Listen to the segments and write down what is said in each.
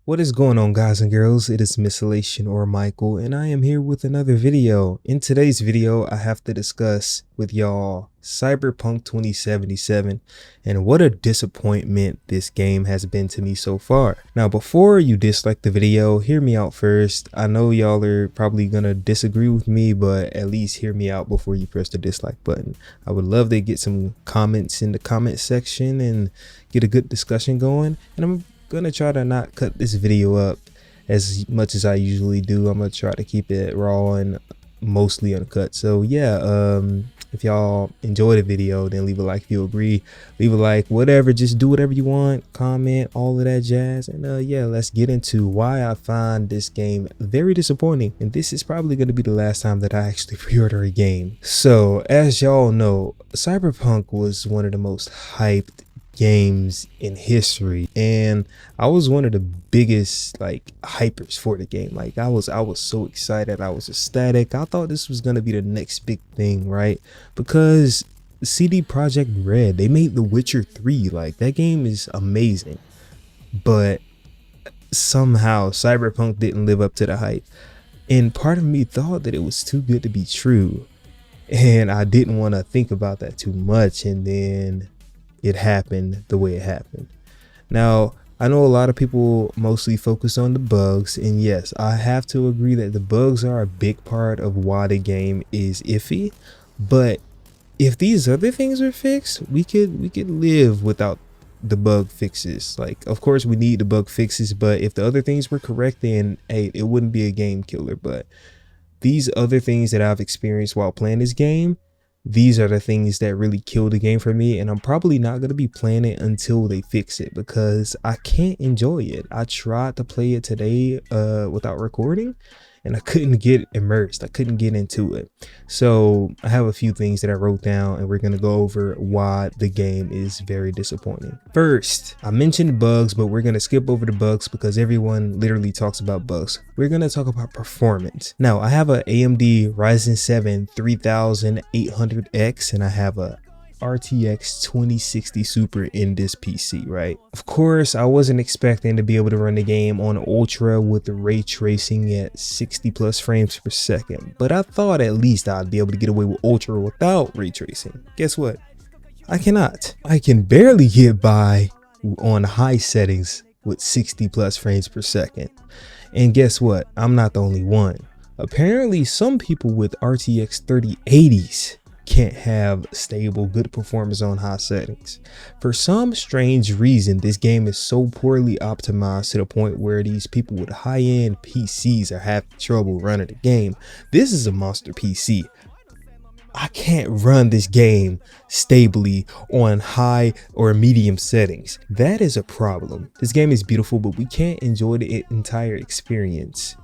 What is going on, guys and girls? It is Missylation or Michael, and I am here with another video. In today's video, I have to discuss with y'all Cyberpunk 2077 and what a disappointment this game has been to me so far. Now, before you dislike the video, hear me out first. I know y'all are probably gonna disagree with me, but at least hear me out before you press the dislike button. I would love to get some comments in the comment section and get a good discussion going, and I'm gonna try to not cut this video up as much as I usually do. I'm gonna try to keep it raw and mostly uncut. So yeah, if y'all enjoy the video, then leave a like if you agree, leave a like, whatever, just do whatever you want, comment, all of that jazz. And yeah, let's get into why I find this game very disappointing, and this is probably going to be the last time that I actually pre-order a game. So as y'all know, Cyberpunk was one of the most hyped games in history, and I was one of the biggest hypers for the game. Like I was so excited, I was ecstatic. I thought this was gonna be the next big thing, right? Because CD Projekt Red, they made The Witcher 3. Like, that game is amazing, but somehow Cyberpunk didn't live up to the hype, and part of me thought that it was too good to be true, and I didn't want to think about that too much, and then it happened the way it happened. Now, I know a lot of people mostly focus on the bugs, and yes, I have to agree that the bugs are a big part of why the game is iffy. But if these other things are fixed, we could live without the bug fixes. Like, of course we need the bug fixes, but if the other things were correct, then hey, it wouldn't be a game killer. But these other things that I've experienced while playing this game, these are the things that really kill the game for me, and I'm probably not going to be playing it until they fix it, because I can't enjoy it. I tried to play it today without recording, and I couldn't get immersed. I couldn't get into it. So I have a few things that I wrote down, and we're going to go over why the game is very disappointing. First, I mentioned bugs, but we're going to skip over the bugs because everyone literally talks about bugs. We're going to talk about performance. Now, I have a AMD Ryzen 7 3800X, and I have a RTX 2060 Super in this PC, right? Of course, I wasn't expecting to be able to run the game on ultra with the ray tracing at 60 plus frames per second, but I thought at least I'd be able to get away with ultra without ray tracing. Guess what? I cannot. I can barely get by on high settings with 60 plus frames per second. And guess what? I'm not the only one. Apparently, some people with RTX 3080s can't have stable, good performance on high settings. For some strange reason, this game is so poorly optimized to the point where these people with high-end PCs are having trouble running the game. This is a monster PC. I can't run this game stably on high or medium settings. That is a problem. This game is beautiful, but we can't enjoy the entire experience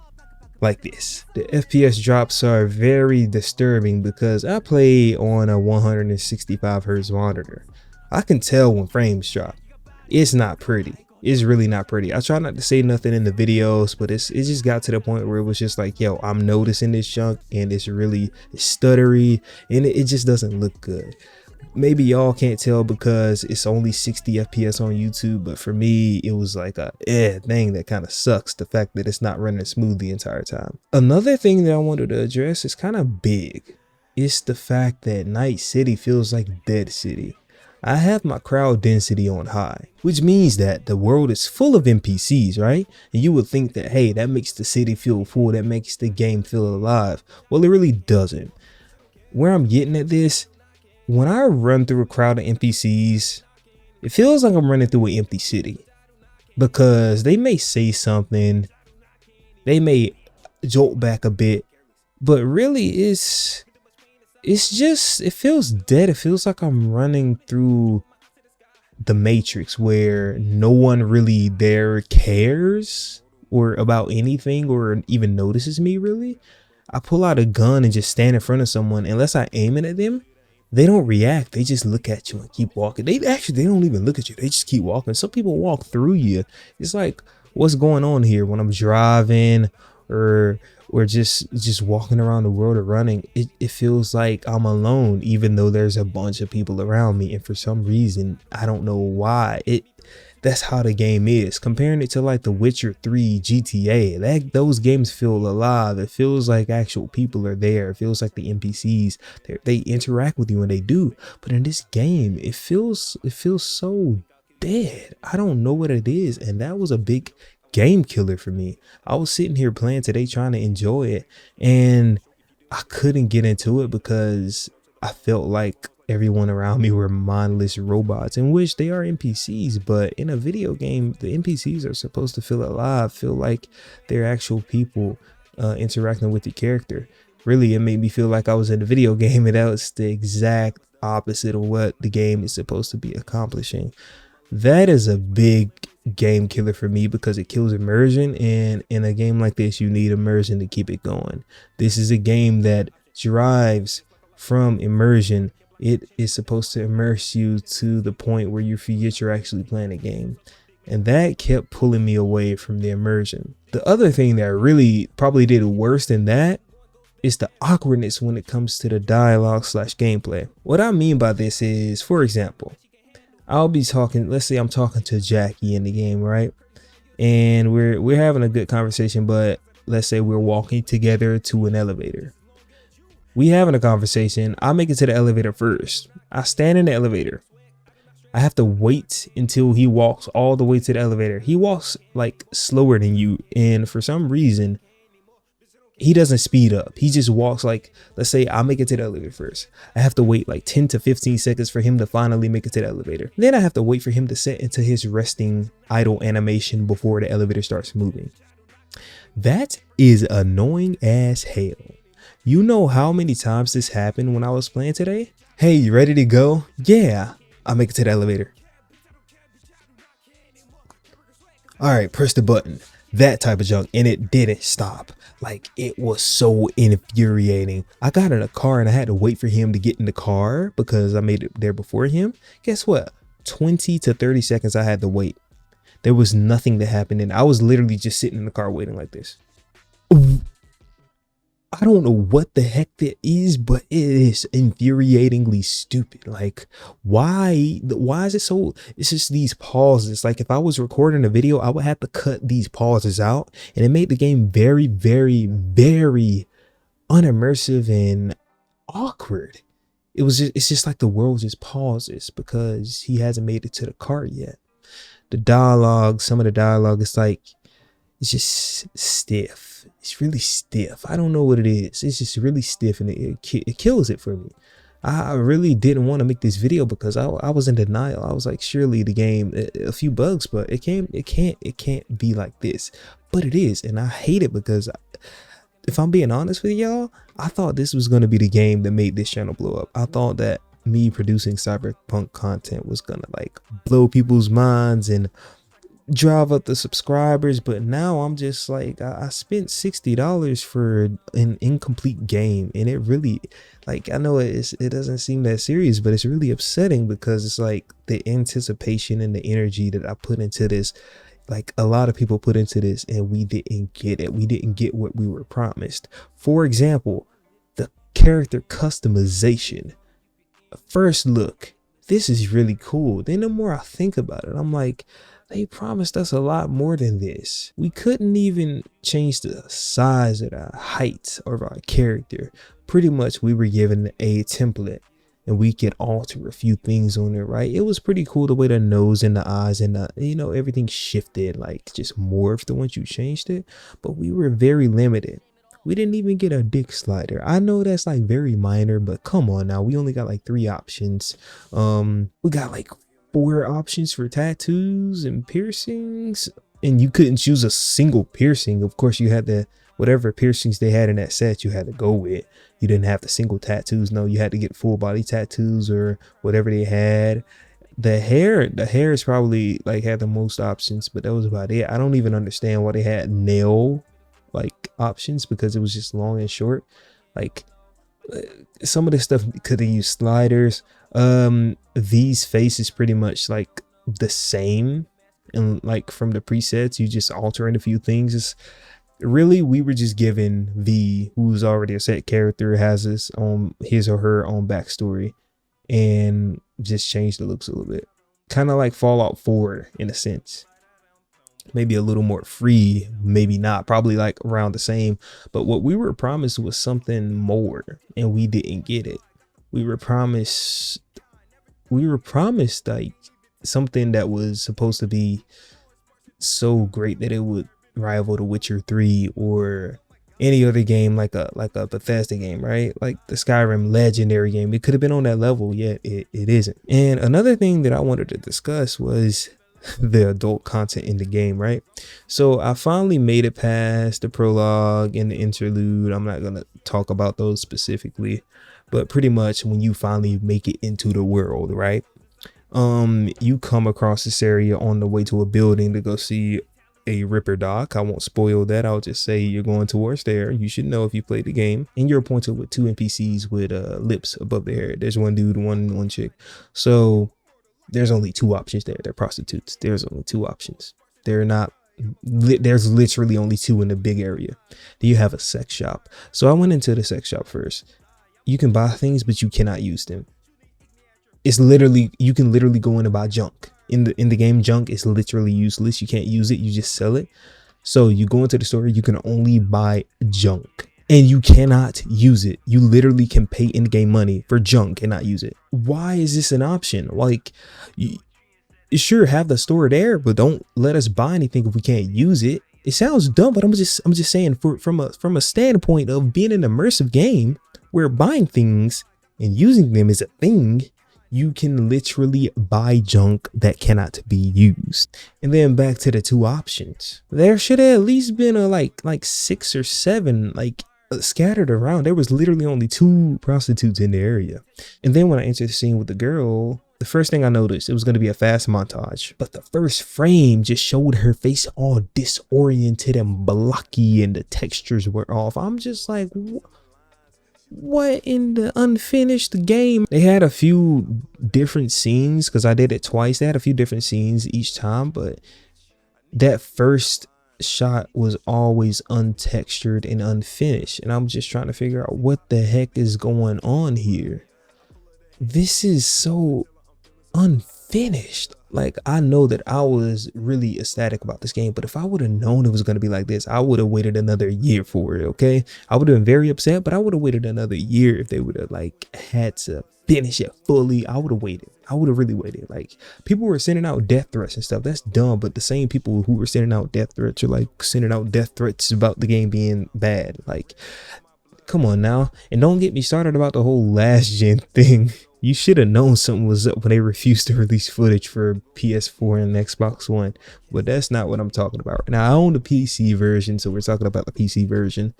like this. The FPS drops are very disturbing because I play on a 165 Hz monitor. I can tell when frames drop. It's not pretty. It's really not pretty. I try not to say nothing in the videos, but it just got to the point where it was just like, yo, I'm noticing this junk, and it's stuttery, and it just doesn't look good. Maybe y'all can't tell because it's only 60 FPS on YouTube, but for me, it was like a thing that kind of sucks, the fact that it's not running smooth the entire time. Another thing that I wanted to address is kind of big. It's the fact that Night City feels like Dead City. I have my crowd density on high, which means that the world is full of NPCs, right? And you would think that, hey, that makes the city feel full, that makes the game feel alive. Well, it really doesn't. Where I'm getting at this, when I run through a crowd of NPCs, it feels like I'm running through an empty city, because they may say something, they may jolt back a bit, but really it feels dead. It feels like I'm running through the Matrix, where no one really there cares or about anything or even notices me really. I pull out a gun and just stand in front of someone. Unless I aim it at them, they don't react. They just look at you and keep walking. They don't even look at you. They just keep walking. Some people walk through you. It's like, what's going on here? When I'm driving or just walking around the world or running, it feels like I'm alone, even though there's a bunch of people around me. And for some reason, I don't know why, that's how the game is. Comparing it to like The Witcher 3, GTA, those games feel alive. It feels like actual people are there. It feels like the NPCs, they interact with you, and they do. But in this game, it feels so dead. I don't know what it is, and that was a big game killer for me. I was sitting here playing today trying to enjoy it, and I couldn't get into it because I felt like everyone around me were mindless robots, in which they are NPCs. But in a video game, the NPCs are supposed to feel alive, feel like they're actual people interacting with the character. Really, it made me feel like I was in a video game, and that was the exact opposite of what the game is supposed to be accomplishing. That is a big game killer for me because it kills immersion, and in a game like this, you need immersion to keep it going. This is a game that derives from immersion. It is supposed to immerse you to the point where you forget you're actually playing a game, and that kept pulling me away from the immersion. The other thing that really probably did worse than that is the awkwardness when it comes to the dialogue slash gameplay. What I mean by this is, for example, I'll be talking, let's say I'm talking to Jackie in the game, right? And we're having a good conversation, but let's say we're walking together to an elevator. We having a conversation. I make it to the elevator first. I stand in the elevator. I have to wait until he walks all the way to the elevator. He walks like slower than you, and for some reason, he doesn't speed up. He just walks like, let's say I make it to the elevator first. I have to wait like 10 to 15 seconds for him to finally make it to the elevator. Then I have to wait for him to set into his resting idle animation before the elevator starts moving. That is annoying as hell. You know how many times this happened when I was playing today? Hey, you ready to go? Yeah, I make it to the elevator. All right, press the button. That type of junk, and it didn't stop. Like, it was so infuriating. I got in a car and I had to wait for him to get in the car because I made it there before him. Guess what? 20 to 30 seconds I had to wait. There was nothing that happened, and I was literally just sitting in the car waiting like this. I don't know what the heck that is, but it is infuriatingly stupid. Like, why is it so? It's just these pauses. Like, if I was recording a video, I would have to cut these pauses out, and it made the game very, very, very unimmersive and awkward. It's just like the world just pauses because he hasn't made it to the car yet. The dialogue, some of the dialogue, it's like, it's just stiff. It's really stiff. I don't know what it is. It's just really stiff, and it kills it for me. I really didn't want to make this video because I was in denial. I was like, surely the game, a few bugs, but it can't be like this. But it is, and I hate it because if I'm being honest with y'all, I thought this was going to be the game that made this channel blow up. I thought that me producing Cyberpunk content was gonna like blow people's minds and drive up the subscribers, but now I'm just like, I spent $60 for an incomplete game, and it really, like, I know it doesn't seem that serious, but it's really upsetting because it's like the anticipation and the energy that I put into this, like a lot of people put into this, and we didn't get it. We didn't get what we were promised. For example, the character customization. First look, this is really cool. Then the more I think about it, I'm like, they promised us a lot more than this. We couldn't even change the size or the height of our character. Pretty much we were given a template, and we could alter a few things on it, right? It was pretty cool the way the nose and the eyes and the, everything shifted, like just morphed once you changed it. But we were very limited. We didn't even get a dick slider. I know that's like very minor, but come on now. We only got like 3 options. We got like 4 options for tattoos and piercings, and you couldn't choose a single piercing. Of course, you had the whatever piercings they had in that set you had to go with. You didn't have the single tattoos. No, you had to get full body tattoos or whatever they had. The hair is probably like had the most options, but that was about it. I don't even understand why they had nail like options, because it was just long and short. Like, some of this stuff could have used sliders. These faces pretty much like the same, and like from the presets, you just altering a few things. It's really, we were just given who's already a set character, has his or her own backstory, and just changed the looks a little bit. kind of like Fallout 4 in a sense. Maybe a little more free, maybe not, probably like around the same. But what we were promised was something more, and we didn't get it. We were promised like something that was supposed to be so great that it would rival The Witcher 3 or any other game, like a Bethesda game, right? Like the Skyrim legendary game. It could have been on that level, yet it isn't. And another thing that I wanted to discuss was the adult content in the game, right? So I finally made it past the prologue and the interlude. I'm not gonna talk about those specifically, but pretty much when you finally make it into the world, right? You come across this area on the way to a building to go see a Ripper Doc. I won't spoil that. I'll just say you're going towards there. You should know if you played the game. And you're appointed with 2 NPCs with lips above their head. There's one dude, one chick. So there's only 2 options there. They're prostitutes. There's only 2 options. They're not. There's literally only 2 in the big area. Then you have a sex shop. So I went into the sex shop first. You can buy things, but you cannot use them. It's literally, you can literally go in and buy junk. In the game, junk is literally useless. You can't use it. You just sell it. So you go into the store, you can only buy junk and you cannot use it. You literally can pay in-game money for junk and not use it. Why is this an option? Like, you sure have the store there, but don't let us buy anything if we can't use it. It sounds dumb, but I'm just saying, from a standpoint of being an immersive game where buying things and using them is a thing, you can literally buy junk that cannot be used. And then back to the 2 options. There should have at least been a like 6 or 7 scattered around. There was literally only 2 prostitutes in the area. And then when I entered the scene with the girl, the first thing I noticed, it was going to be a fast montage, but the first frame just showed her face all disoriented and blocky and the textures were off. I'm just like, what in the unfinished game? They had a few different scenes because I did it twice. They had a few different scenes each time, but that first shot was always untextured and unfinished. And I'm just trying to figure out what the heck is going on here. This is so unfinished. Like, I know that I was really ecstatic about this game, but if I would have known it was going to be like this, I would have waited another year for it. Okay, I would have been very upset, but I would have waited another year if they would have had to finish it fully. I would have waited. I would have really waited. Like, people were sending out death threats and stuff. That's dumb. But the same people who were sending out death threats are like sending out death threats about the game being bad. Like, come on now. And don't get me started about the whole last gen thing. You should have known something was up when they refused to release footage for PS4 and Xbox One. But that's not what I'm talking about right now. I own the PC version, so we're talking about the PC version.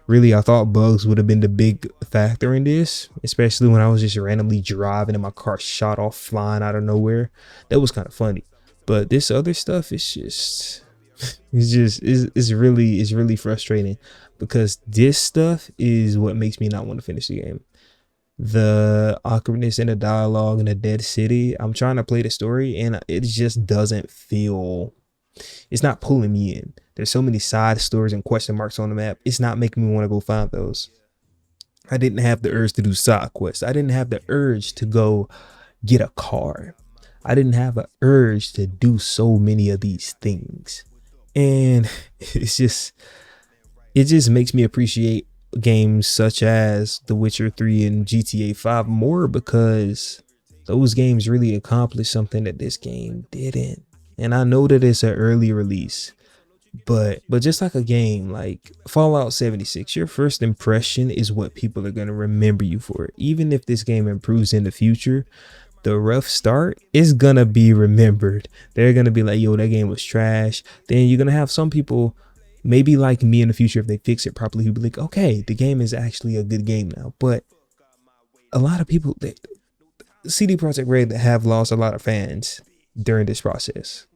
Really, I thought bugs would have been the big factor in this, especially when I was just randomly driving and my car shot off flying out of nowhere. That was kind of funny. But this other stuff is just, it's really frustrating, because this stuff is what makes me not want to finish the game. The awkwardness in the dialogue in a dead city. I'm trying to play the story and it just doesn't feel, it's not pulling me in. There's so many side stories and question marks on the map. It's not making me want to go find those. I didn't have the urge to do side quests. I didn't have the urge to go get a car. I didn't have an urge to do so many of these things. And it just makes me appreciate games such as The Witcher 3 and GTA 5 more, because those games really accomplished something that this game didn't. And I know that it's an early release, but just like a game like Fallout 76, your first impression is what people are going to remember you for. Even if this game improves in the future, the rough start is gonna be remembered. They're gonna be like, yo, that game was trash. Then you're gonna have some people, maybe like me in the future, if they fix it properly, who'll be like, okay, the game is actually a good game now. But a lot of people, CD Projekt Red, have lost a lot of fans during this process.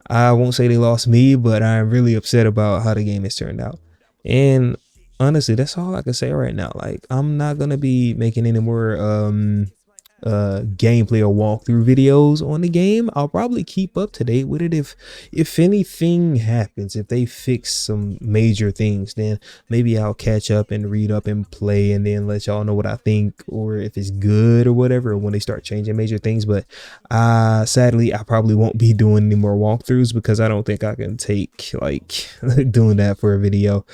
I won't say they lost me, but I'm really upset about how the game has turned out. And honestly, that's all I can say right now. Like, I'm not gonna be making any more gameplay or walkthrough videos on the game, I'll probably keep up to date with it. If anything happens, if they fix some major things, then maybe I'll catch up and read up and play and then let y'all know what I think, or if it's good or whatever, when they start changing major things. But sadly, I probably won't be doing any more walkthroughs because I don't think I can take like doing that for a video.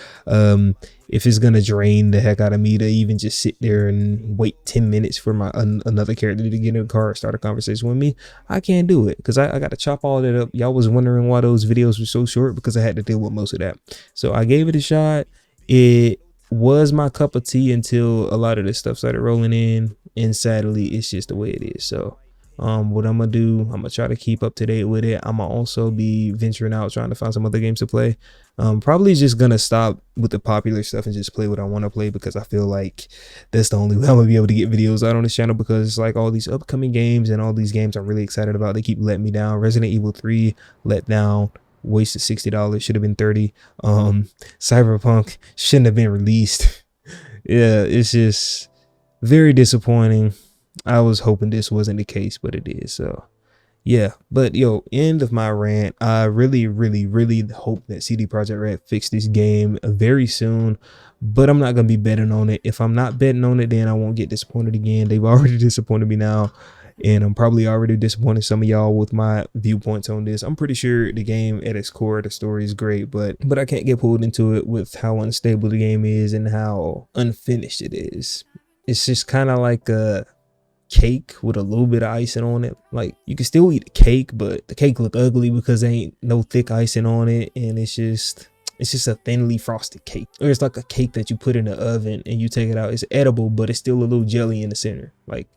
If it's gonna drain the heck out of me to even just sit there and wait 10 minutes for my another character to get in the car and start a conversation with me, I can't do it because I got to chop all that up. Y'all was wondering why those videos were so short, because I had to deal with most of that. So I gave it a shot. It was my cup of tea until a lot of this stuff started rolling in, and sadly it's just the way it is. So what I'm gonna do, I'm gonna try to keep up to date with it. I'm gonna also be venturing out trying to find some other games to play. Probably just gonna stop with the popular stuff and just play what I want to play, because I feel like that's the only way I'm gonna be able to get videos out on this channel, because it's like all these upcoming games and all these games I'm really excited about, they keep letting me down. Resident Evil 3 let down, wasted $60, should have been 30. Cyberpunk shouldn't have been released. Yeah, it's just very disappointing. I was hoping this wasn't the case, but it is. So yeah, but yo, end of my rant. I really hope that CD Projekt Red fix this game very soon, but I'm not gonna be betting on it. If I'm not betting on it, then I won't get disappointed again. They've already disappointed me now, and I'm probably already disappointed some of y'all with my viewpoints on this. I'm pretty sure the game at its core, the story is great, but I can't get pulled into it with how unstable the game is and how unfinished it is. It's just kind of like a cake with a little bit of icing on it. Like, you can still eat the cake, but the cake look ugly because there ain't no thick icing on it, and it's just a thinly frosted cake. Or it's like a cake that you put in the oven and you take it out. It's edible, but it's still a little jelly in the center. Like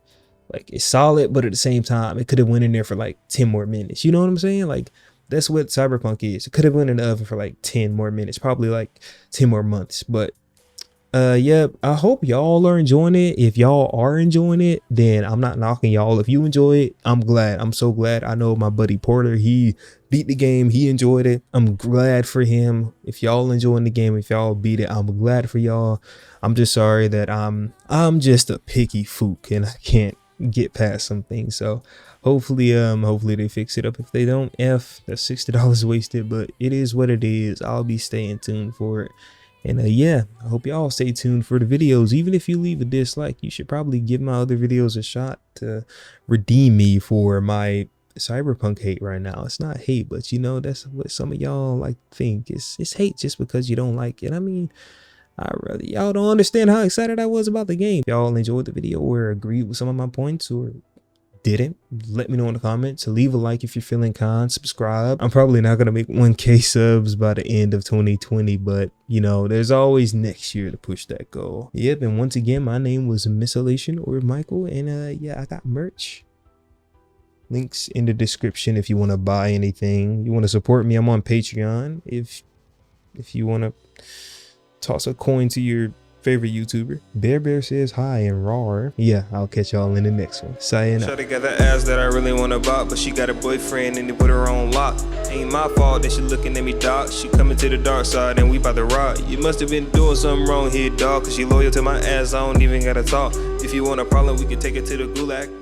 it's solid, but at the same time it could have went in there for like 10 more minutes. You know what I'm saying? Like, that's what Cyberpunk is. It could have went in the oven for like 10 more minutes, probably like 10 more months. But yeah, I hope y'all are enjoying it. If y'all are enjoying it, then I'm not knocking y'all. If you enjoy it, I'm glad. I'm so glad. I know my buddy Porter, he beat the game, he enjoyed it. I'm glad for him. If y'all enjoying the game, if y'all beat it, I'm glad for y'all. I'm just sorry that I'm just a picky fook and I can't get past some things. So hopefully they fix it up. If they don't, that's $60 wasted, but it is what it is. I'll be staying tuned for it. And yeah, I hope y'all stay tuned for the videos. Even if you leave a dislike, you should probably give my other videos a shot to redeem me for my Cyberpunk hate right now. It's not hate, but you know, that's what some of y'all like think. It's hate just because you don't like it. I mean, y'all don't understand how excited I was about the game. Y'all enjoyed the video or agreed with some of my points or didn't, let me know in the comments. Leave a like if you're feeling kind, subscribe. I'm probably not gonna make 1K subs by the end of 2020, but you know, there's always next year to push that goal. Yep, and once again, my name was Missalation or Michael, and yeah, I got merch. Links in the description if you want to buy anything. You want to support me, I'm on Patreon. If you want to toss a coin to your favorite YouTuber. Bear says hi and raw. Yeah, I'll catch y'all in the next one. Sayonara. Shawty got the ass that I really want to bop, but she got a boyfriend and they put her on lock. Ain't my fault that she looking at me, dog. She coming to the dark side and we about to rock. You must have been doing something wrong here, dog, cause she loyal to my ass. I don't even gotta talk. If you want a problem, we can take it to the gulag.